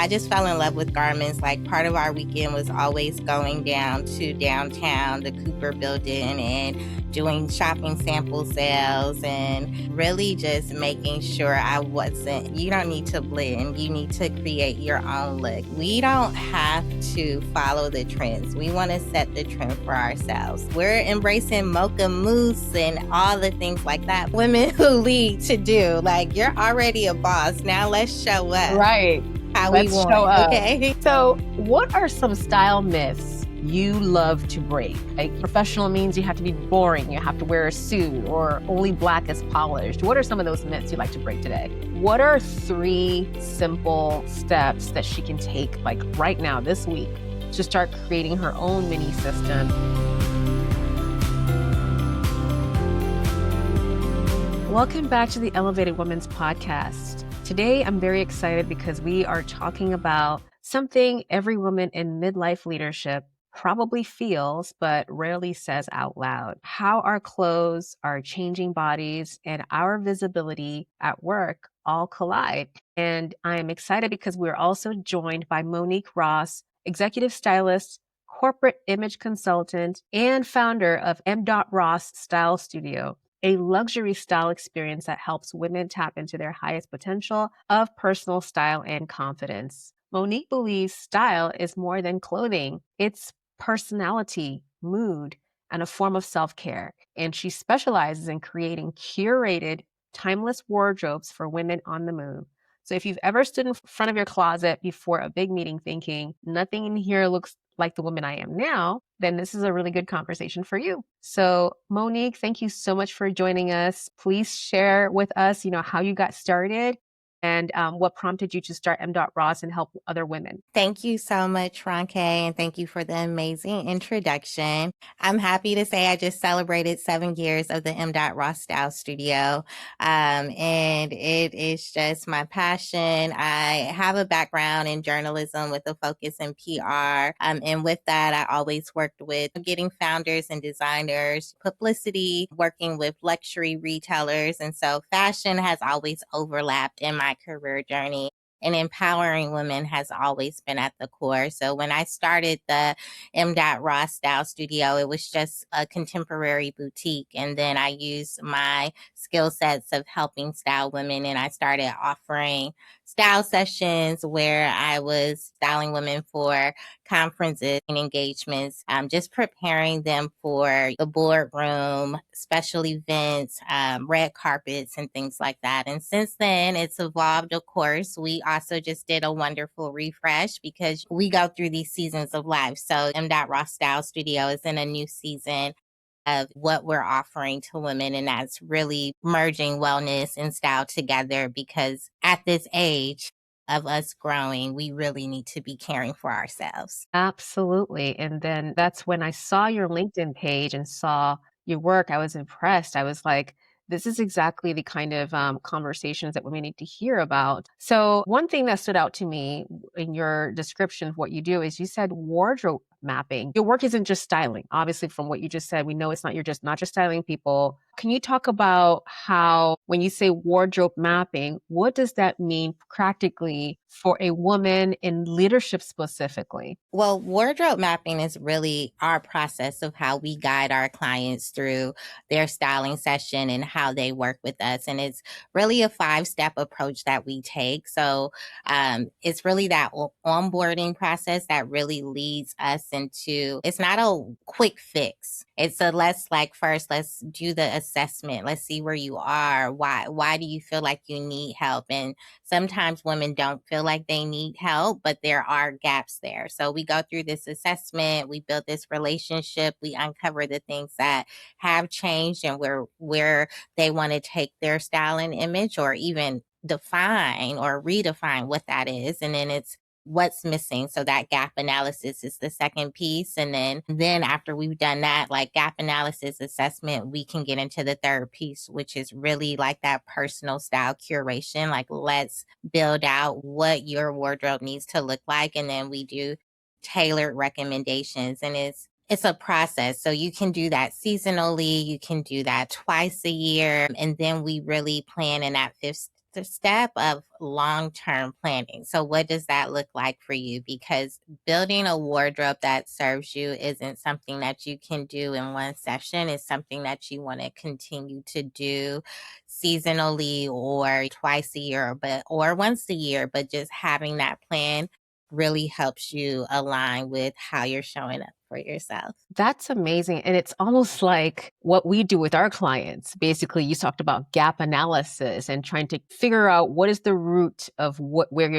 I just fell in love with garments. Like part of our weekend was always going down to downtown, the Cooper building, and doing shopping sample sales and really just making sure you don't need to blend. You need to create your own look. We don't have to follow the trends. We want to set the trend for ourselves. We're embracing mocha mousse and all the things like that women who lead to do. Like, you're already a boss. Now let's show up. Right. How Let's we want. show up. Okay. So what are some style myths you love to break? Like, professional means you have to be boring, you have to wear a suit, or only black is polished. What are some of those myths you'd like to break today? What are 3 simple steps that she can take, like right now, this week, to start creating her own mini system? Welcome back to the Elevated Women's Podcast. Today, I'm very excited because we are talking about something every woman in midlife leadership probably feels, but rarely says out loud. How our clothes, our changing bodies, and our visibility at work all collide. And I'm excited because we're also joined by Monique Ross, executive stylist, corporate image consultant, and founder of MDOTROSS Style Studio, a luxury style experience that helps women tap into their highest potential of personal style and confidence. Monique believes style is more than clothing. It's personality, mood, and a form of self-care. And she specializes in creating curated, timeless wardrobes for women on the move. So if you've ever stood in front of your closet before a big meeting thinking, nothing in here looks like the woman I am now, then this is a really good conversation for you. So Monique, thank you so much for joining us. Please share with us, how you got started and what prompted you to start MDOTROSS and help other women. Thank you so much, Ronke, and thank you for the amazing introduction. I'm happy to say I just celebrated 7 years of the MDOTROSS Style Studio, and it is just my passion. I have a background in journalism with a focus in PR, and with that, I always worked with getting founders and designers publicity, working with luxury retailers, and so fashion has always overlapped in my career journey. And empowering women has always been at the core. So when I started the MDOTROSS Style Studio, it was just a contemporary boutique. And then I used my skill sets of helping style women, and I started offering style sessions where I was styling women for conferences and engagements, just preparing them for the boardroom, special events, red carpets, and things like that. And since then, it's evolved, of course. We also just did a wonderful refresh because we go through these seasons of life. So MDOTROSS Style Studio is in a new season of what we're offering to women, and that's really merging wellness and style together, because at this age of us growing, we really need to be caring for ourselves. Absolutely. And then that's when I saw your LinkedIn page and saw your work. I was impressed. I was like, this is exactly the kind of conversations that women need to hear about. So one thing that stood out to me in your description of what you do is you said wardrobe mapping. Your work isn't just styling. Obviously, from what you just said, we know it's not not just styling people. Can you talk about how, when you say wardrobe mapping, what does that mean practically for a woman in leadership specifically? Well, wardrobe mapping is really our process of how we guide our clients through their styling session and how they work with us. And it's really a 5-step approach that we take. So it's really that onboarding process that really leads us into, it's not a quick fix. It's first, let's do the assessment. Let's see where you are. Why do you feel like you need help? And sometimes women don't feel like they need help, but there are gaps there. So we go through this assessment, we build this relationship, we uncover the things that have changed and where they want to take their style and image, or even define or redefine what that is. And then it's what's missing. So that gap analysis is the second piece. And then after we've done that, like gap analysis assessment, we can get into the third piece, which is really like that personal style curation. Like, let's build out what your wardrobe needs to look like. And then we do tailored recommendations. And it's a process. So you can do that seasonally, you can do that twice a year. And then we really plan in that fifth the step of long term planning. So, what does that look like for you? Because building a wardrobe that serves you isn't something that you can do in one session, it's something that you want to continue to do seasonally or twice a year, or once a year, but just having that plan really helps you align with how you're showing up for yourself. That's amazing. And it's almost like what we do with our clients. Basically, you talked about gap analysis and trying to figure out what is the root of where are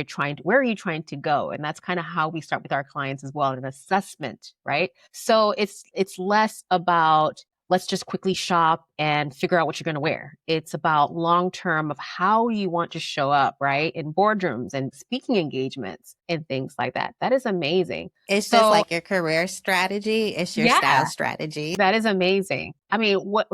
you trying to go? And that's kind of how we start with our clients as well, an assessment, right? So it's less about let's just quickly shop and figure out what you're going to wear. It's about long term of how you want to show up, right? In boardrooms and speaking engagements and things like that. That is amazing. It's just So like your career strategy, it's your yeah, style strategy. that is amazing. I mean, what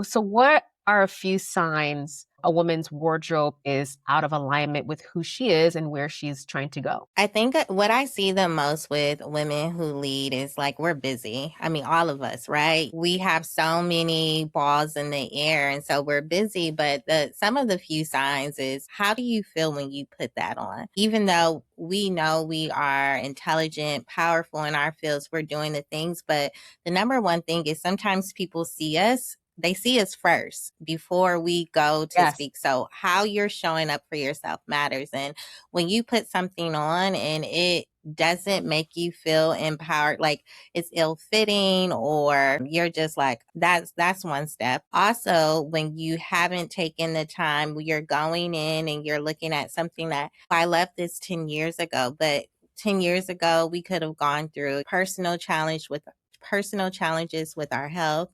are a few signs a woman's wardrobe is out of alignment with who she is and where she's trying to go? I think what I see the most with women who lead is like we're busy. I mean, all of us, right? We have so many balls in the air, and so we're busy. But some of the few signs is how do you feel when you put that on? Even though we know we are intelligent, powerful in our fields, we're doing the things. But the number one thing is sometimes people see us. They see us first before we go to Yes. speak. So, how you're showing up for yourself matters. And when you put something on and it doesn't make you feel empowered, like it's ill fitting, or you're just like, that's one step. Also, when you haven't taken the time, you're going in and you're looking at something that I left this 10 years ago, but 10 years ago, we could have gone through personal challenges with our health.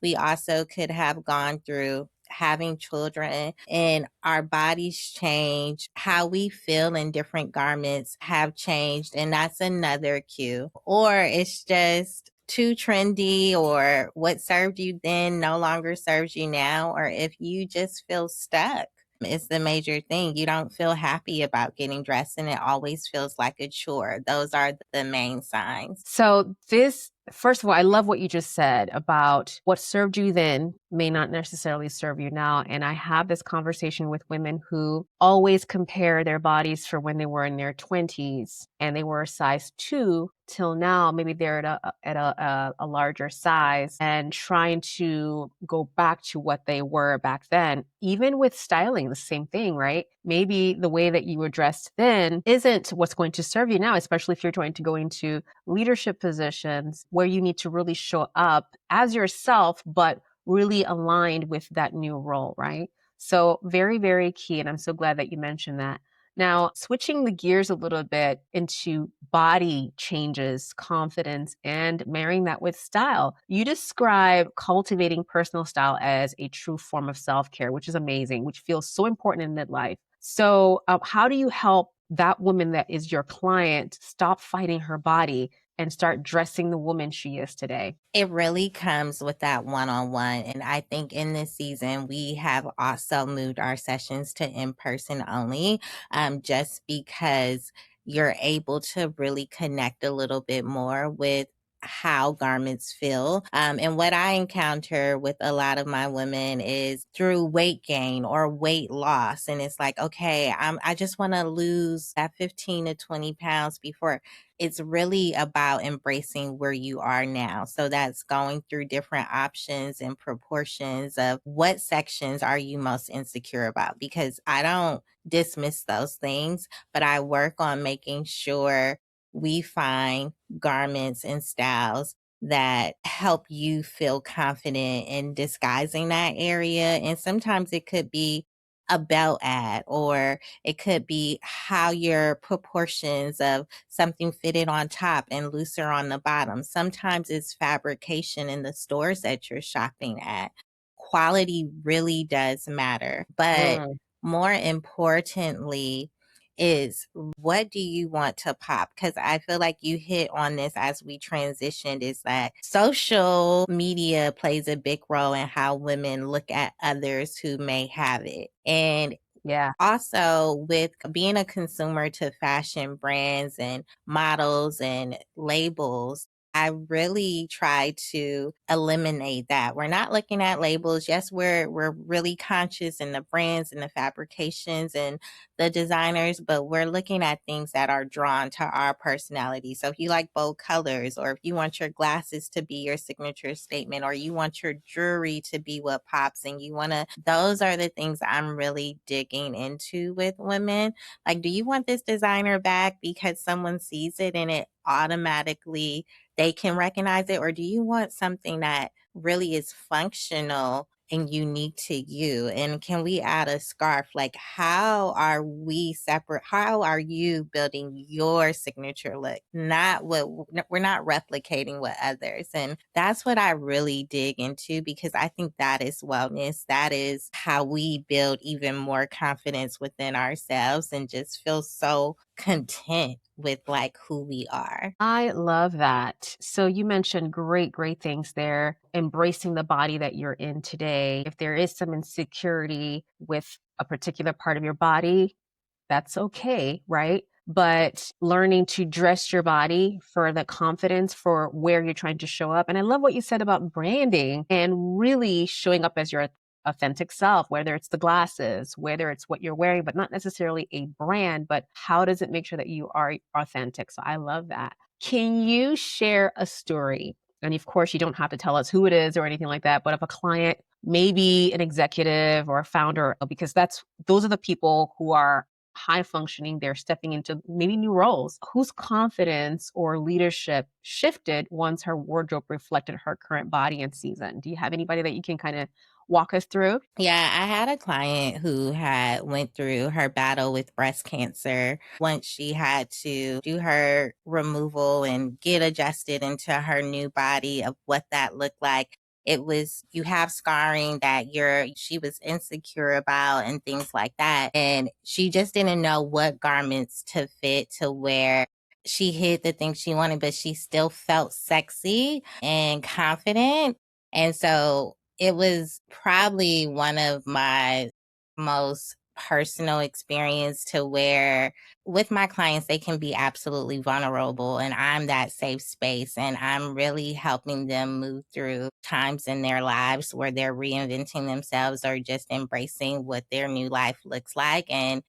We also could have gone through having children, and our bodies change. How we feel in different garments have changed, and that's another cue. Or it's just too trendy, or what served you then no longer serves you now, or if you just feel stuck. It's the major thing. You don't feel happy about getting dressed and it always feels like a chore. Those are the main signs. So this, first of all, I love what you just said about what served you then may not necessarily serve you now. And I have this conversation with women who always compare their bodies for when they were in their 20s and they were a size 2 till now. Maybe they're at a larger size and trying to go back to what they were back then. Even with styling, the same thing, right? Maybe the way that you were dressed then isn't what's going to serve you now, especially if you're trying to go into leadership positions where you need to really show up as yourself, but really aligned with that new role, right? So very, very key. And I'm so glad that you mentioned that. Now, switching the gears a little bit into body changes, confidence, and marrying that with style. You describe cultivating personal style as a true form of self care, which is amazing, which feels so important in midlife. So, how do you help that woman that is your client stop fighting her body and start dressing the woman she is today? It really comes with that one on one. And I think in this season, we have also moved our sessions to in person only, just because you're able to really connect a little bit more with how garments feel. And what I encounter with a lot of my women is through weight gain or weight loss. And it's like, okay, I just want to lose that 15 to 20 pounds before. It's really about embracing where you are now. So that's going through different options and proportions of what sections are you most insecure about, because I don't dismiss those things, but I work on making sure we find garments and styles that help you feel confident in disguising that area. And sometimes it could be a belt ad, or it could be how your proportions of something fitted on top and looser on the bottom. Sometimes it's fabrication in the stores that you're shopping at. Quality really does matter. But Mm, more importantly, is what do you want to pop? Because I feel like you hit on this as we transitioned, is that social media plays a big role in how women look at others who may have it. And yeah. also with being a consumer to fashion brands and models and labels, I really try to eliminate that. We're not looking at labels. Yes, we're really conscious in the brands and the fabrications and the designers, but we're looking at things that are drawn to our personality. So if you like bold colors, or if you want your glasses to be your signature statement, or you want your jewelry to be what pops, and you want to, those are the things I'm really digging into with women. Like, do you want this designer bag because someone sees it and it automatically they can recognize it? Or do you want something that really is functional and unique to you? And can we add a scarf? Like, how are we separate? How are you building your signature look? Not what we're not replicating what others. And that's what I really dig into, because I think that is wellness. That is how we build even more confidence within ourselves and just feel so content with like who we are. I love that. So you mentioned great things there. Embracing the body that you're in today. If there is some insecurity with a particular part of your body, that's okay, right? But learning to dress your body for the confidence for where you're trying to show up. And I love what you said about branding and really showing up as your authentic self, whether it's the glasses, whether it's what you're wearing, but not necessarily a brand, but how does it make sure that you are authentic? So I love that. Can you share a story? And of course, you don't have to tell us who it is or anything like that, but of a client, maybe an executive or a founder, because those are the people who are high functioning, they're stepping into maybe new roles, whose confidence or leadership shifted once her wardrobe reflected her current body and season. Do you have anybody that you can kind of walk us through? Yeah, I had a client who had went through her battle with breast cancer. Once she had to do her removal and get adjusted into her new body of what that looked like, it was, you have scarring that she was insecure about and things like that. And she just didn't know what garments to fit to wear. She hid the things she wanted, but she still felt sexy and confident. And so it was probably one of my most personal experience to where with my clients, they can be absolutely vulnerable, and I'm that safe space, and I'm really helping them move through times in their lives where they're reinventing themselves or just embracing what their new life looks like. And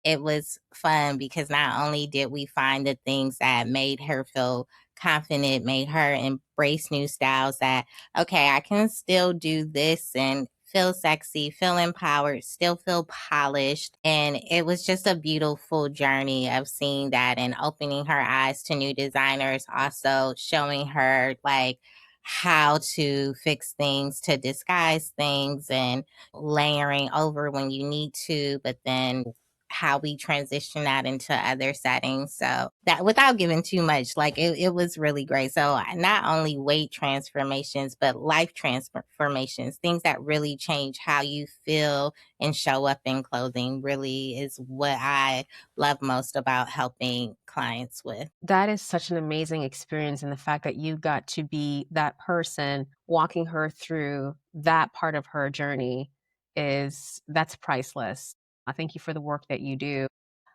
it was fun because not only did we find the things that made her feel confident, made her embrace new styles that, okay, I can still do this and feel sexy, feel empowered, still feel polished. And it was just a beautiful journey of seeing that and opening her eyes to new designers, also showing her like how to fix things, to disguise things, and layering over when you need to, but then how we transition that into other settings. So that, without giving too much, like it was really great. So not only weight transformations, but life transformations, things that really change how you feel and show up in clothing, really is what I love most about helping clients with. That is such an amazing experience. And the fact that you got to be that person walking her through that part of her journey that's priceless. I thank you for the work that you do.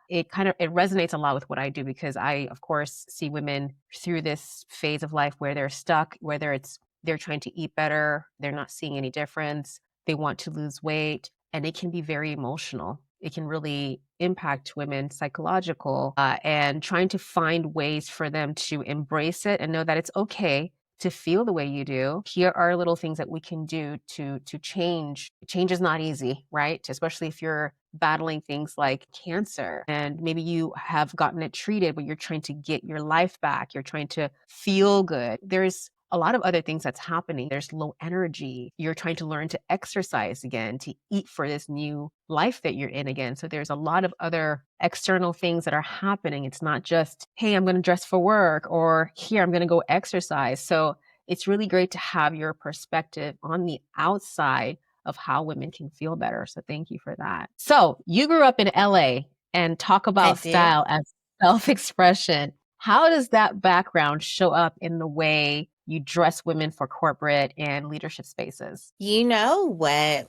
It resonates a lot with what I do because I, of course, see women through this phase of life where they're stuck, whether it's they're trying to eat better, they're not seeing any difference, they want to lose weight, and it can be very emotional. It can really impact women psychological and trying to find ways for them to embrace it and know that it's okay to feel the way you do. Here are little things that we can do to change. Change is not easy, right? Especially if you're battling things like cancer and maybe you have gotten it treated, but you're trying to get your life back. You're trying to feel good. There's a lot of other things that's happening. There's low energy. You're trying to learn to exercise again, to eat for this new life that you're in again. So there's a lot of other external things that are happening. It's not just, hey, I'm going to dress for work, or here, I'm going to go exercise. So it's really great to have your perspective on the outside of how women can feel better. So thank you for that. So you grew up in LA and talk I about did. style as self-expression. How does that background show up in the way you dress women for corporate and leadership spaces? You know what?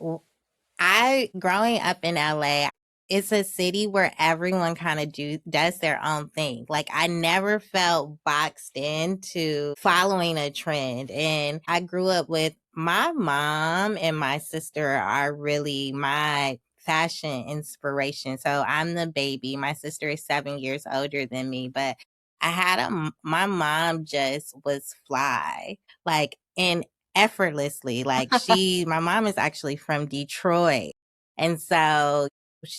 I growing up in LA, it's a city where everyone kind of does their own thing. Like I never felt boxed into following a trend. And I grew up with my mom and my sister are really my fashion inspiration. So I'm the baby. My sister is 7 years older than me, but my mom just was fly, like, and effortlessly. Like my mom is actually from Detroit. And so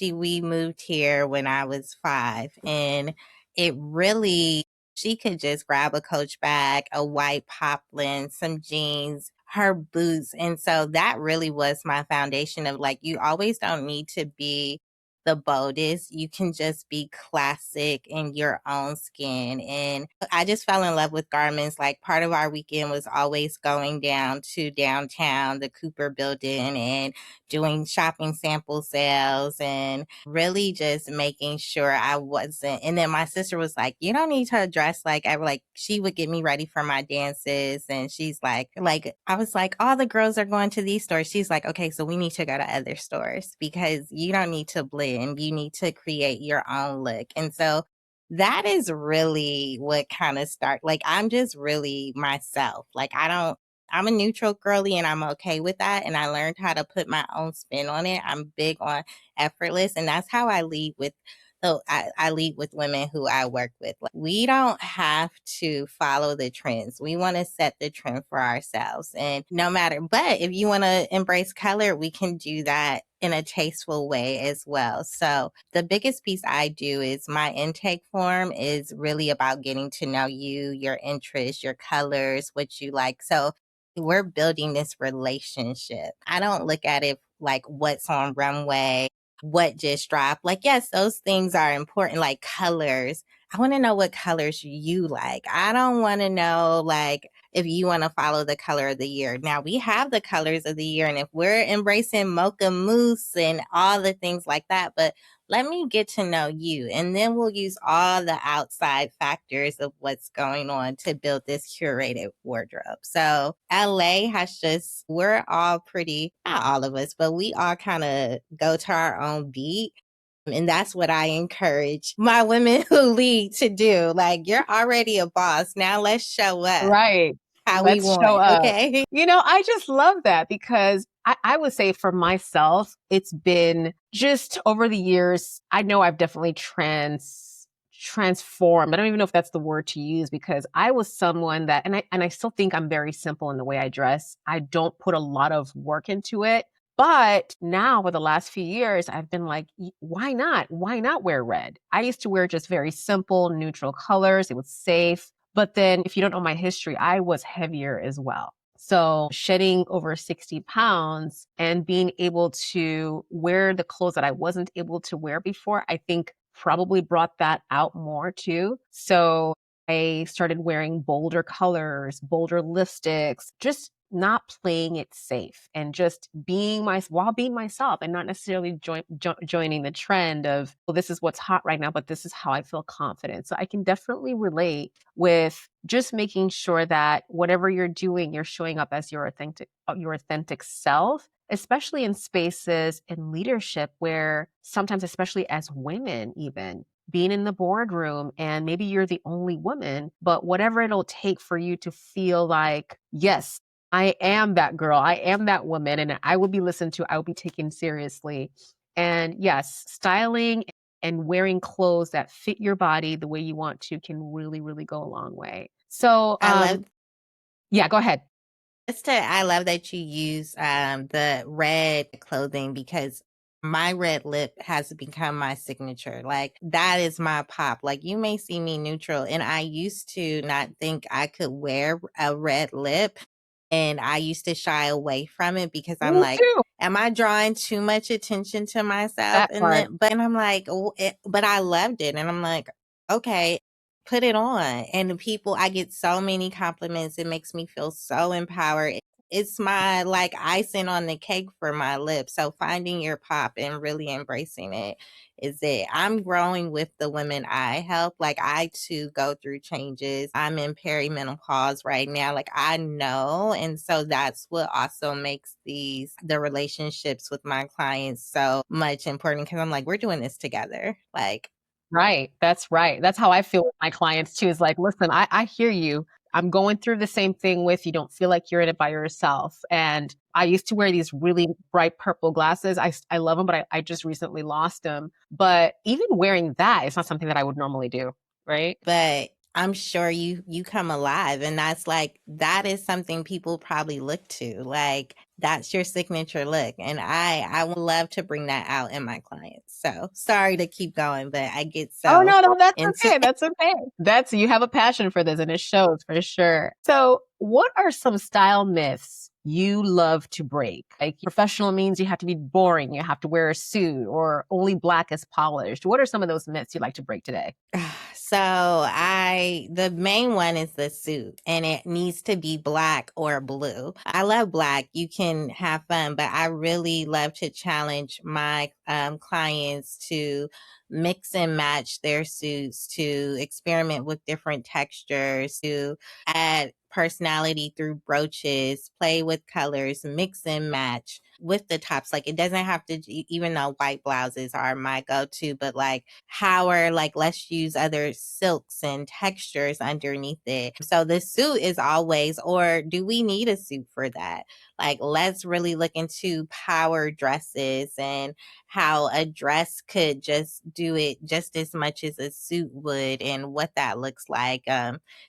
we moved here when I was 5, and it really, she could just grab a Coach bag, a white poplin, some jeans, her boots. And so that really was my foundation of like, you always don't need to be the boldest. You can just be classic in your own skin. And I just fell in love with garments. Like part of our weekend was always going down to downtown, the Cooper building, and doing shopping sample sales and really just making sure I wasn't. And then my sister was like, you don't need to dress like ever. Like she would get me ready for my dances. And she's like, I was like, all the girls are going to these stores. She's like, okay, so we need to go to other stores because you don't need to blend. You need to create your own look. And so that is really what kind of like, I'm just really myself. Like I'm a neutral girly and I'm okay with that. And I learned how to put my own spin on it. I'm big on effortless. And that's how I lead with I lead with women who I work with. Like, we don't have to follow the trends. We want to set the trend for ourselves. And no matter, but if you want to embrace color, we can do that in a tasteful way as well. So the biggest piece I do is my intake form is really about getting to know you, your interests, your colors, what you like. So we're building this relationship. I don't look at it like what's on runway, what just dropped. Like, yes, those things are important, like colors. I want to know what colors you like. I don't want to know like if you want to follow the color of the year. Now we have the colors of the year, and if we're embracing mocha mousse and all the things like that, but let me get to know you. And then we'll use all the outside factors of what's going on to build this curated wardrobe. So LA we're all pretty, not all of us, but we all kind of go to our own beat. And that's what I encourage my women who lead to do. Like, you're already a boss. Now let's show up Right. how we Let's show want. up. Okay. I just love that because I would say for myself, it's been just over the years. I know I've definitely transformed. I don't even know if that's the word to use because I was someone that, and I still think I'm very simple in the way I dress. I don't put a lot of work into it. But now, over the last few years, I've been like, why not? Why not wear red? I used to wear just very simple, neutral colors. It was safe. But then, if you don't know my history, I was heavier as well. So, shedding over 60 pounds and being able to wear the clothes that I wasn't able to wear before, I think probably brought that out more too. So, I started wearing bolder colors, bolder lipsticks, just not playing it safe and just while being myself and not necessarily joining the trend of, well, this is what's hot right now, but this is how I feel confident. So I can definitely relate with just making sure that whatever you're doing, you're showing up as your authentic self, especially in spaces in leadership where sometimes, especially as women, even being in the boardroom and maybe you're the only woman, but whatever it'll take for you to feel like, yes, I am that girl. I am that woman, and I will be listened to. I will be taken seriously. And yes, styling and wearing clothes that fit your body the way you want to can really, really go a long way. So, I love yeah, go ahead. I love that you use the red clothing because my red lip has become my signature. Like that is my pop. Like you may see me neutral, and I used to not think I could wear a red lip, and I used to shy away from it because I'm Me like, too. am I drawing too much attention to myself? That part. And I'm like, but I loved it, and I'm like, okay, put it on. And I get so many compliments. It makes me feel so empowered. it's my like icing on the cake for my lips. So finding your pop and really embracing it is it. I'm growing with the women I help. Like I too go through changes. I'm in perimenopause right now. Like I know. And so that's what also makes the relationships with my clients so much important because I'm like, we're doing this together. Like Right. That's right. That's how I feel with my clients too. Is like, listen, I hear you. I'm going through the same thing with you. Don't feel like you're in it by yourself. And I used to wear these really bright purple glasses. I love them, but I just recently lost them. But even wearing that, it's not something that I would normally do. Right. but I'm sure you come alive and that's like that is something people probably look to. Like that's your signature look and I would love to bring that out in my clients. So, sorry to keep going, but I get Oh so no, no, that's into okay. That's okay. That's you have a passion for this and it shows for sure. So, what are some style myths you love to break? Like professional means you have to be boring, you have to wear a suit, or only black is polished. What are some of those myths you'd like to break today? So the main one is the suit and it needs to be black or blue. I love black. You can have fun, but I really love to challenge my clients to mix and match their suits, to experiment with different textures, to add personality through brooches, play with colors, mix and match with the tops. Like it doesn't have to, even though white blouses are my go-to, but like how are like let's use other silks and textures underneath it. So the suit is always, or do we need a suit for that? Like let's really look into power dresses and how a dress could just do it just as much as a suit would and what that looks like.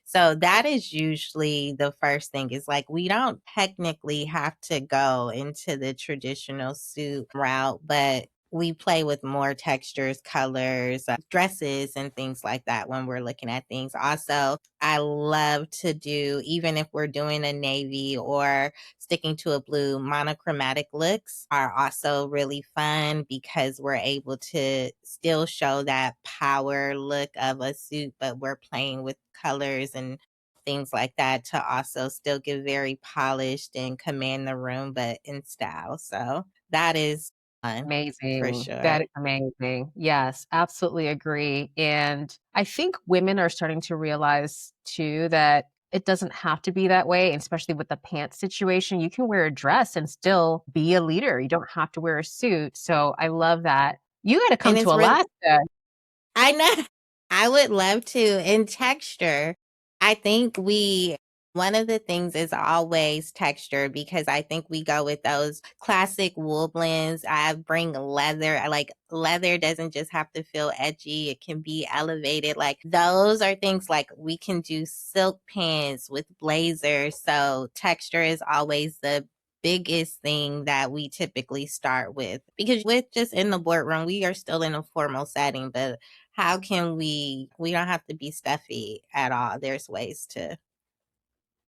So that is usually the first thing is like we don't technically have to go into the traditional suit route, but we play with more textures, colors, dresses, and things like that when we're looking at things. Also, I love to do, even if we're doing a navy or sticking to a blue, monochromatic looks are also really fun because we're able to still show that power look of a suit, but we're playing with colors and things like that to also still get very polished and command the room, but in style. So that is fun for Amazing. That sure. is amazing. Yes, absolutely agree. And I think women are starting to realize too that it doesn't have to be that way, especially with the pants situation. You can wear a dress and still be a leader. You don't have to wear a suit. So I love that. You got to come And to it's really Alaska. I know. I would love to. In texture, I think one of the things is always texture because I think we go with those classic wool blends. I bring leather. I like leather doesn't just have to feel edgy, it can be elevated. Like those are things like we can do silk pants with blazers. So texture is always the biggest thing that we typically start with because with just in the boardroom we are still in a formal setting, but how can we don't have to be stuffy at all. There's ways to.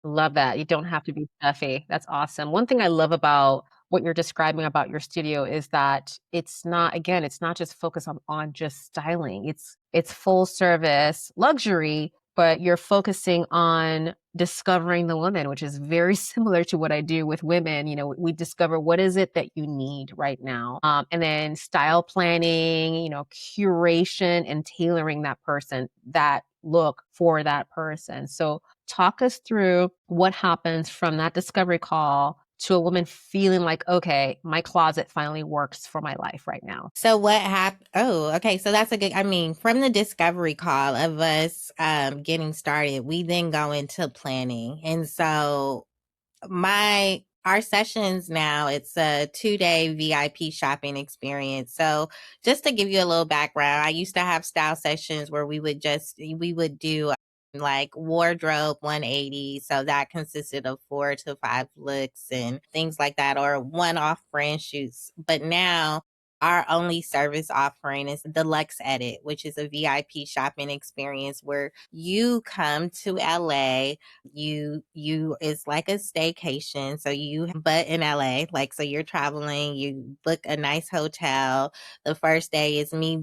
Love that. You don't have to be stuffy. That's awesome. One thing I love about what you're describing about your studio is that it's not, again, it's not just focused on just styling. It's full service luxury, but you're focusing on discovering the woman, which is very similar to what I do with women. You know, we discover what is it that you need right now. And then style planning, you know, curation and tailoring that person, that look for that person. So talk us through what happens from that discovery call to a woman feeling like, okay, my closet finally works for my life right now. So what happened? Oh, okay. So that's a good. I mean, from the discovery call of us getting started, we then go into planning, and so my our sessions now it's a 2-day VIP shopping experience. So just to give you a little background, I used to have style sessions where we would do like wardrobe 180. So that consisted of 4 to 5 looks and things like that, or one-off brand shoots. But now our only service offering is the Deluxe Edit, which is a VIP shopping experience where you come to LA, you it's like a staycation, so but in LA, like so you're traveling, you book a nice hotel. The first day is me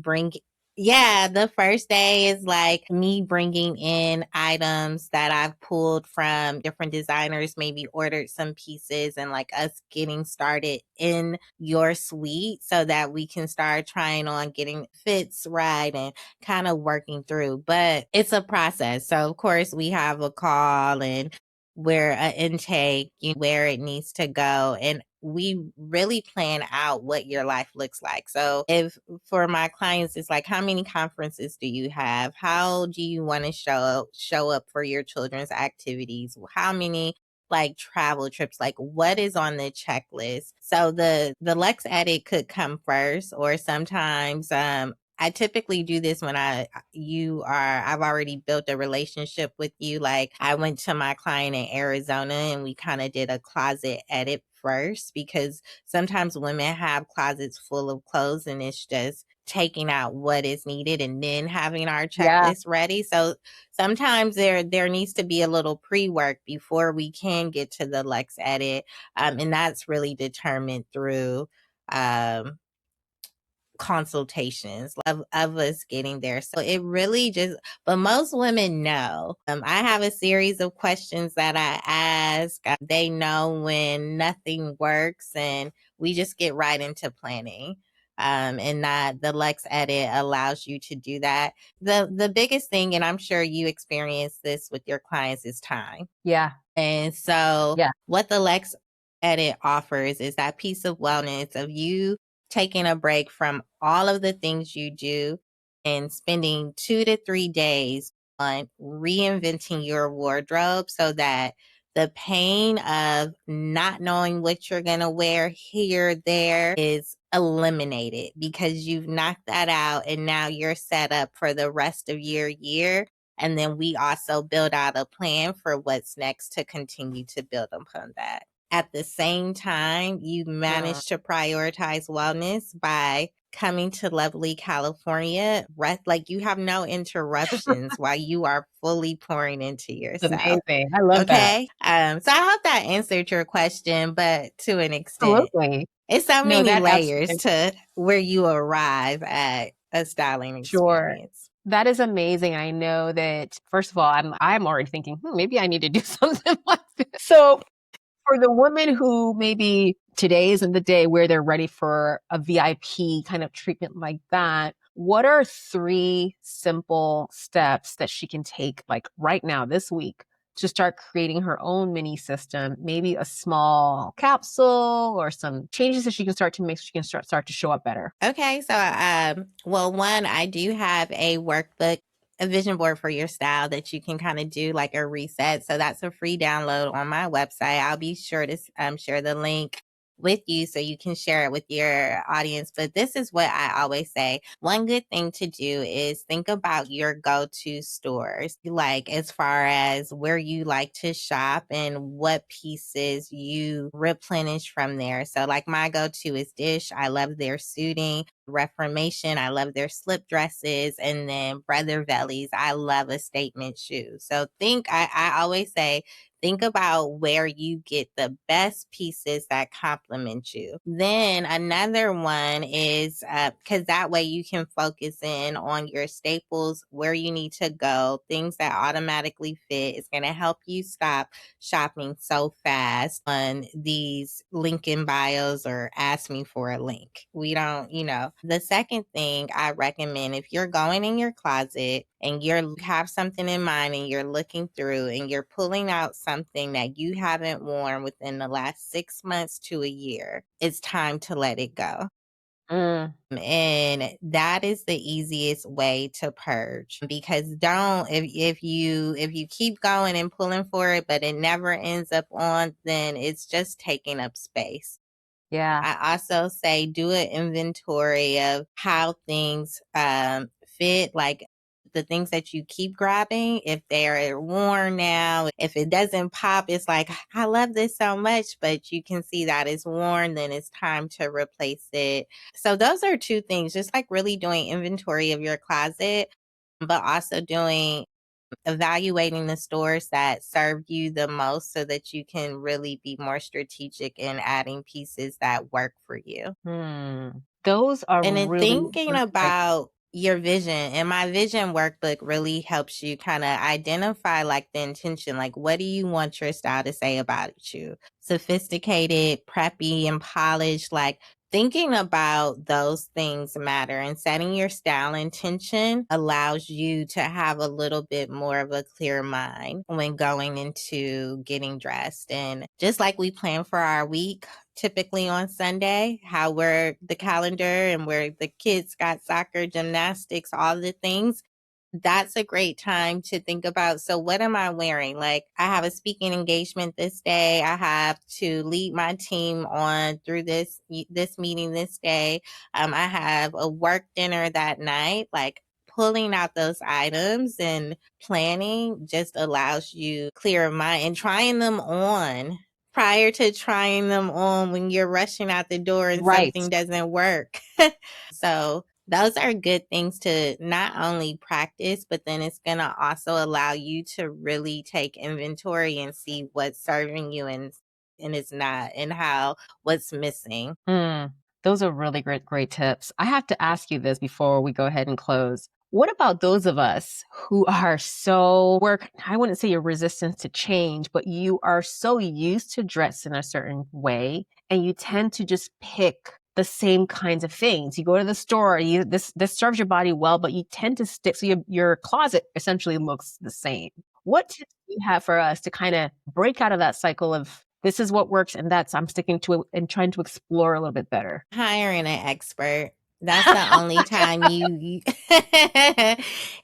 Yeah, the first day is like me bringing in items that I've pulled from different designers, maybe ordered some pieces, and like us getting started in your suite so that we can start trying on getting fits right and kind of working through. But it's a process. So, of course, we have a call and where an intake, where it needs to go. And we really plan out what your life looks like. So if for my clients, it's like, how many conferences do you have? How do you want to show up for your children's activities? How many like travel trips? Like what is on the checklist? So the Lex edit could come first, or sometimes I typically do this when I've already built a relationship with you. Like I went to my client in Arizona and we kind of did a closet edit first, because sometimes women have closets full of clothes and it's just taking out what is needed and then having our Yeah. checklist ready. So sometimes there needs to be a little pre-work before we can get to the Lex edit. And that's really determined through um consultations of us getting there. So it really just, but most women know. I have a series of questions that I ask. They know when nothing works, and we just get right into planning. And that the Lex edit allows you to do that. The biggest thing, and I'm sure you experience this with your clients, is time. Yeah. And so Yeah. what the Lex edit offers is that piece of wellness of you taking a break from all of the things you do and spending 2 to 3 days on reinventing your wardrobe, so that the pain of not knowing what you're going to wear here, there is eliminated, because you've knocked that out and now you're set up for the rest of your year. And then we also build out a plan for what's next to continue to build upon that. At the same time, you Mm. manage to prioritize wellness by coming to lovely California. Rest, like you have no interruptions while you are fully pouring into yourself. Amazing. I love that. Okay. So I hope that answered your question, but to an extent, Absolutely. it's so No, many that layers absolutely. to where you arrive at a styling Sure. experience. That is amazing. I know that first of all, I'm already thinking, maybe I need to do something like this. So for the women who maybe today isn't the day where they're ready for a VIP kind of treatment like that, what are 3 simple steps that she can take like right now this week to start creating her own mini system, maybe a small capsule or some changes that she can start to make so she can start to show up better? Okay, so well, one, I do have a workbook, a vision board for your style that you can kind of do like a reset. So that's a free download on my website. I'll be sure to share the link with you so you can share it with your audience. But this is what I always say. One good thing to do is think about your go-to stores, like as far as where you like to shop and what pieces you replenish from there. So like my go-to is Dish. I love their suiting. Reformation, I love their slip dresses. And then Brother Vellies, I love a statement shoe. So I always say, think about where you get the best pieces that complement you. Then another one is because that way you can focus in on your staples, where you need to go, things that automatically fit. It's going to help you stop shopping so fast on these link in bios or ask me for a link. We don't, The second thing I recommend, if you're going in your closet and you have something in mind and you're looking through and you're pulling out something that you haven't worn within the last 6 months to a year, it's time to let it go. Mm, And that is the easiest way to purge, because don't if you keep going and pulling for it but it never ends up on, then it's just taking up space. yeah. I also say do an inventory of how things fit, like the things that you keep grabbing, if they're worn now, if it doesn't pop, it's like, I love this so much, but you can see that it's worn, then it's time to replace it. So those are two things, just like really doing inventory of your closet, but also evaluating the stores that serve you the most so that you can really be more strategic in adding pieces that work for you. Hmm. Those are And then really thinking good points. about your vision. And my vision workbook really helps you kind of identify like the intention, like what do you want your style to say about you? Sophisticated, preppy, and polished, like thinking about those things matter, and setting your style intention allows you to have a little bit more of a clear mind when going into getting dressed. And just like we plan for our week, typically on Sunday, how we're the calendar and where the kids got soccer, gymnastics, all the things. That's a great time to think about. So what am I wearing? Like I have a speaking engagement this day. I have to lead my team on through this meeting this day. I have a work dinner that night. Like pulling out those items and planning just allows you clear mind, and trying them on prior to trying them on when you're rushing out the door and Right. something doesn't work. So those are good things to not only practice, but then it's going to also allow you to really take inventory and see what's serving you and it's not, and how what's missing. Those are really great tips. I have to ask you this before we go ahead and close. What about those of us who are I wouldn't say you're resistant to change, but you are so used to dressing a certain way and you tend to just pick the same kinds of things. You go to the store, this serves your body well, but you tend to stick, so your closet essentially looks the same. What tips do you have for us to kind of break out of that cycle of this is what works and I'm sticking to it and trying to explore a little bit better? Hiring an expert. That's the only time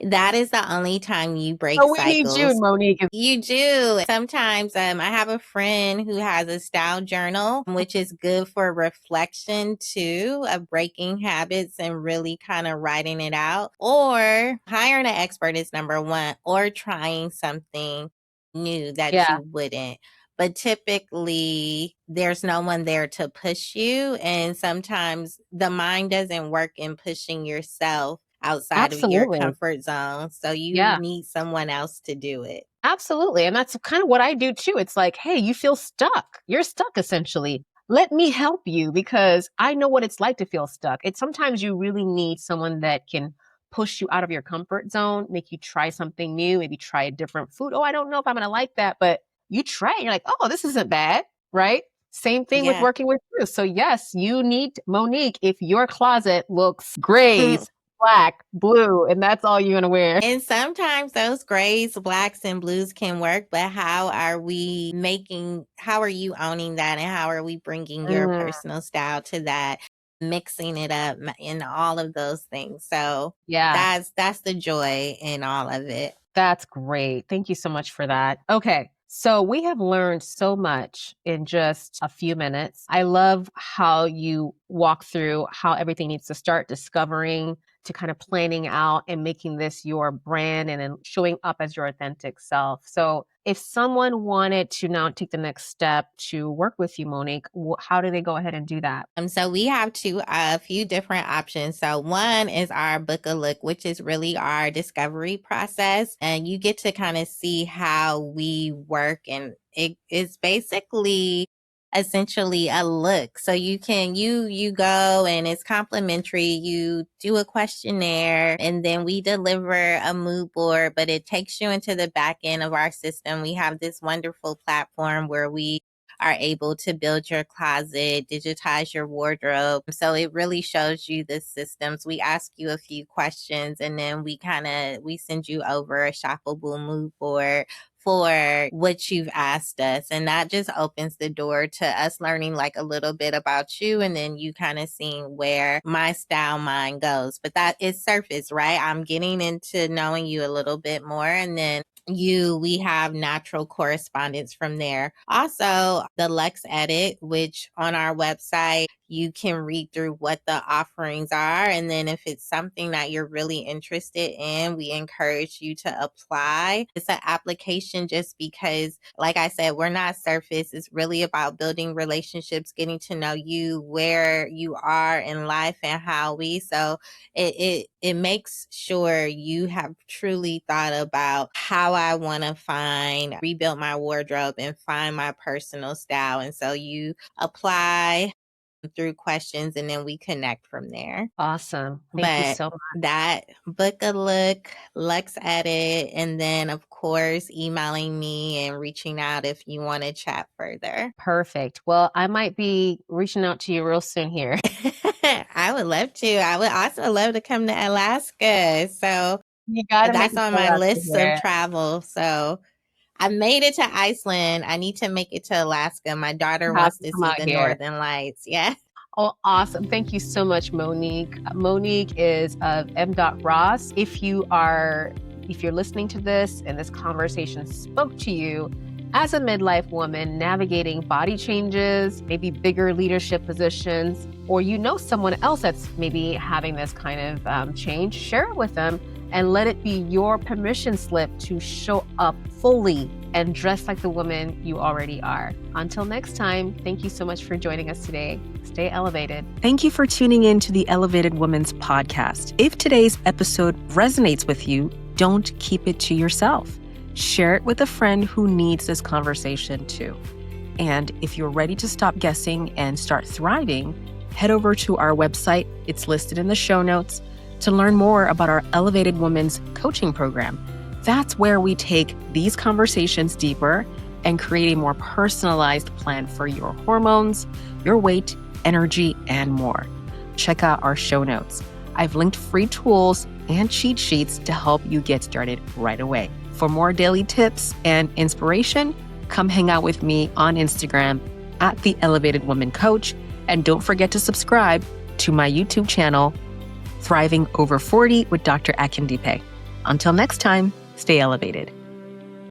that is the only time you break Oh, we need you, cycles. Monique. You do. Sometimes I have a friend who has a style journal, which is good for reflection too, of breaking habits and really kind of writing it out. Or hiring an expert is number one, or trying something new that Yeah, you wouldn't. But typically, there's no one there to push you. And sometimes the mind doesn't work in pushing yourself outside of your absolutely. comfort zone. So you Yeah. need someone else to do it. Absolutely. And that's kind of what I do too. It's like, hey, you feel stuck. You're stuck essentially. Let me help you because I know what it's like to feel stuck. It's sometimes you really need someone that can push you out of your comfort zone, make you try something new, maybe try a different food. Oh, I don't know if I'm going to like that, but you try it. You're like, oh, this isn't bad. Right. Same thing with Yeah. working with you. So yes, you need Monique. If your closet looks grays, black, blue, and that's all you're going to wear. And sometimes those grays, blacks, and blues can work, but how are you owning that? And how are we bringing your Mm, personal style to that, mixing it up in all of those things? So yeah. that's the joy in all of it. That's great. Thank you so much for that. Okay. So we have learned so much in just a few minutes. I love how you walk through how everything needs to start discovering to kind of planning out and making this your brand and then showing up as your authentic self. So if someone wanted to now take the next step to work with you, Monique, how do they go ahead and do that? So we have a few different options. So one is our book a look, which is really our discovery process. And you get to kind of see how we work, and it is basically essentially a look. So you go and it's complimentary. You do a questionnaire and then we deliver a mood board, but it takes you into the back end of our system. We have this wonderful platform where we are able to build your closet, digitize your wardrobe. So it really shows you the systems. We ask you a few questions and then we send you over a shoppable mood board for what you've asked us. And that just opens the door to us learning like a little bit about you, and then you kind of seeing where my style mind goes. But that is surface, right? I'm getting into knowing you a little bit more, and then we have natural correspondence from there. Also, the Lex Edit, which on our website, you can read through what the offerings are. And then if it's something that you're really interested in, we encourage you to apply. It's an application just because, like I said, we're not surface. It's really about building relationships, getting to know you, where you are in life and so it makes sure you have truly thought about how I want to rebuild my wardrobe and find my personal style. And so you apply, through questions, and then we connect from there. Awesome. Thank you But so much. that book a look, Lux Edit, and then of course emailing me and reaching out if you want to chat further. Perfect. Well, I might be reaching out to you real soon here. I would love to. I would also love to come to Alaska. So You got to make that's me on go my out list of here. travel. So I made it to Iceland. I need to make it to Alaska. My daughter You have wants to to come see out the here. Northern Lights. Yeah. Oh, awesome. Thank you so much, Monique. Monique is of MDOTROSS. If you're listening to this and this conversation spoke to you as a midlife woman navigating body changes, maybe bigger leadership positions, or you know someone else that's maybe having this kind of change, share it with them and let it be your permission slip to show up fully and dress like the woman you already are. Until next time, thank you so much for joining us today. Stay elevated. Thank you for tuning in to the Elevated Women's Podcast. If today's episode resonates with you, don't keep it to yourself. Share it with a friend who needs this conversation too. And if you're ready to stop guessing and start thriving, head over to our website. It's listed in the show notes to learn more about our Elevated Women's coaching program. That's where we take these conversations deeper and create a more personalized plan for your hormones, your weight, energy, and more. Check out our show notes. I've linked free tools and cheat sheets to help you get started right away. For more daily tips and inspiration, come hang out with me on Instagram at The Elevated Woman Coach. And don't forget to subscribe to my YouTube channel, Thriving Over 40 with Dr. Akindipe. Until next time, stay elevated.